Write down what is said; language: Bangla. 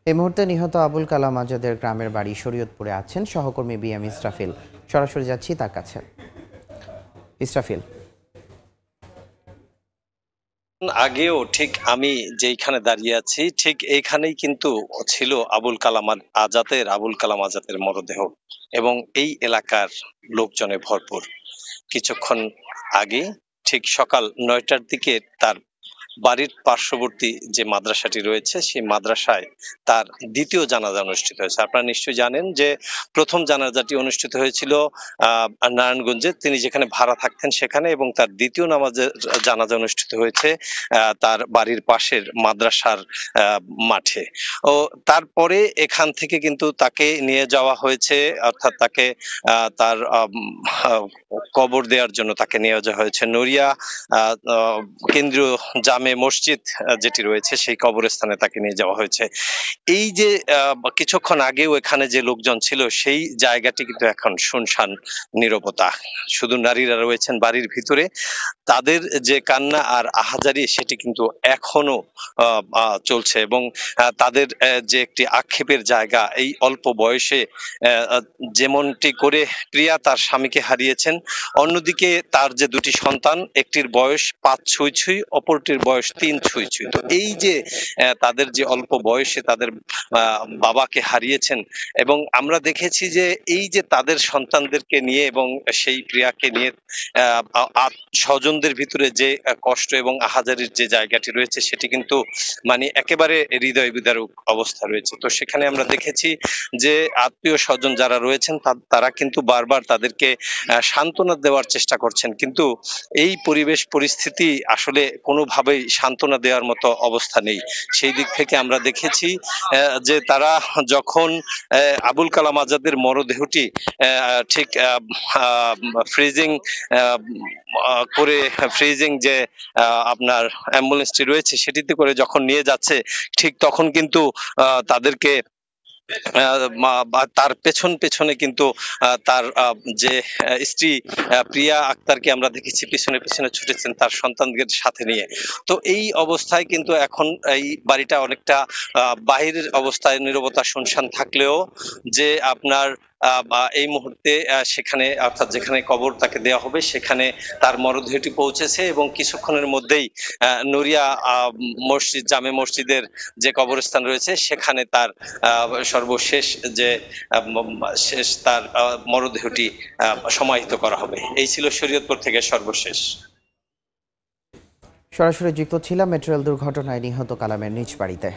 এই মুহূর্তে নিহত আবুল কালাম আজাদের গ্রামের বাড়ি শরীয়তপুরে আছেন সহকর্মী বিএম ইসরাফিল। সরাসরি যাচ্ছি তার কাছে। ইসরাফিল, আগেও ঠিক আমি যেইখানে দাঁড়িয়ে আছি ঠিক এইখানেই কিন্তু ছিল আবুল কালাম আজাদের মরদেহ এবং এই এলাকার লোকজনে ভরপুর। কিছুক্ষণ আগে ঠিক সকাল ৯টার দিকে তার বাড়ির পার্শ্ববর্তী যে মাদ্রাসাটি রয়েছে সেই মাদ্রাসায় তার দ্বিতীয় জানাজা অনুষ্ঠিত হয়েছে। আপনারা নিশ্চয়ই জানেন যে প্রথম জানাজাটি অনুষ্ঠিত হয়েছিল নারায়ণগঞ্জে, তিনি যেখানে ভাড়া থাকতেন সেখানে, এবং তার দ্বিতীয় জানাজা অনুষ্ঠিত হয়েছে তার বাড়ির পাশের মাদ্রাসার মাঠে। ও তারপরে এখান থেকে কিন্তু তাকে নিয়ে যাওয়া হয়েছে, অর্থাৎ তাকে তার কবর দেওয়ার জন্য তাকে নিয়ে যাওয়া হয়েছে নড়িয়া কেন্দ্রীয় জামে মসজিদ যেটি রয়েছে সেই কবরস্থানে তাকে নিয়ে যাওয়া হয়েছে। এই যে কিছুক্ষণ আগেও এখানে যে লোকজন ছিল সেই জায়গাটি কিন্তু এখন শুনশান নীরবতা। শুধু নারীরা রয়েছেন বাড়ির ভিতরে, তাদের যে কান্না আর আহাজারি সেটি কিন্তু এখনো চলছে, এবং তাদের যে একটি আক্ষেপের জায়গা, এই অল্প বয়সে যেমনটি করে প্রিয়া তার স্বামীকে হারিয়েছেন, অন্যদিকে তার যে দুটি সন্তান, একটির বয়স ৫ ছুঁই ছুঁই, অপরটির বয়স ৩ ছুঁই ছুঁই। তো এই যে তাদের যে অল্প বয়সে তাদের বাবাকে হারিয়েছেন, এবং আমরা দেখেছি যে এই যে তাদের সন্তানদেরকে নিয়ে এবং সেই প্রিয়াকে নিয়ে স্বজনদের ভিতরে যে কষ্ট এবং আহাজারির যে জায়গাটি রয়েছে সেটি কিন্তু মানে একেবারে হৃদয় বিদারক অবস্থা রয়েছে। তো সেখানে আমরা দেখেছি যে আত্মীয় স্বজন যারা রয়েছেন তারা কিন্তু বারবার তাদেরকে সান্ত্বনা দেওয়ার চেষ্টা করছেন, কিন্তু এই পরিবেশ পরিস্থিতি আসলে কোনোভাবেই সান্ত্বনা দেওয়ার মতো অবস্থা নেই। সেই দিক থেকে আমরা দেখেছি যে তারা যখন আবুল কালাম আজাদের মরদেহটি ঠিক ফ্রিজিং যে আপনার অ্যাম্বুলেন্সটি রয়েছে সেটিতে করে যখন নিয়ে যাচ্ছে, ঠিক তখন কিন্তু তাদেরকে তার পেছনে কিন্তু তার যে স্ত্রী প্রিয়া আক্তারকে আমরা দেখেছি পিছনে ছুটেছেন তার সন্তানদের সাথে নিয়ে। তো এই অবস্থায় কিন্তু এখন এই বাড়িটা অনেকটা বাহিরের অবস্থায় নীরবতা শুনশান থাকলেও যে আপনার এই মুহূর্তে সেখানে, অর্থাৎ যেখানে কবর তাকে দেওয়া হবে সেখানে তার মরদেহটি পৌঁছেছে, এবং কিছুক্ষণের মধ্যেই নড়িয়া জামে মসজিদের যে কবরস্থান রয়েছে সেখানে তার সর্বশেষ যে তার মরদেহটি সমাহিত করা হবে। এই ছিল শরীয়তপুর থেকে সর্বশেষ। সরাসরি যুক্ত ছিলাম মেট্রো রেল দুর্ঘটনায় নিহত কালামের নিজ বাড়িতে।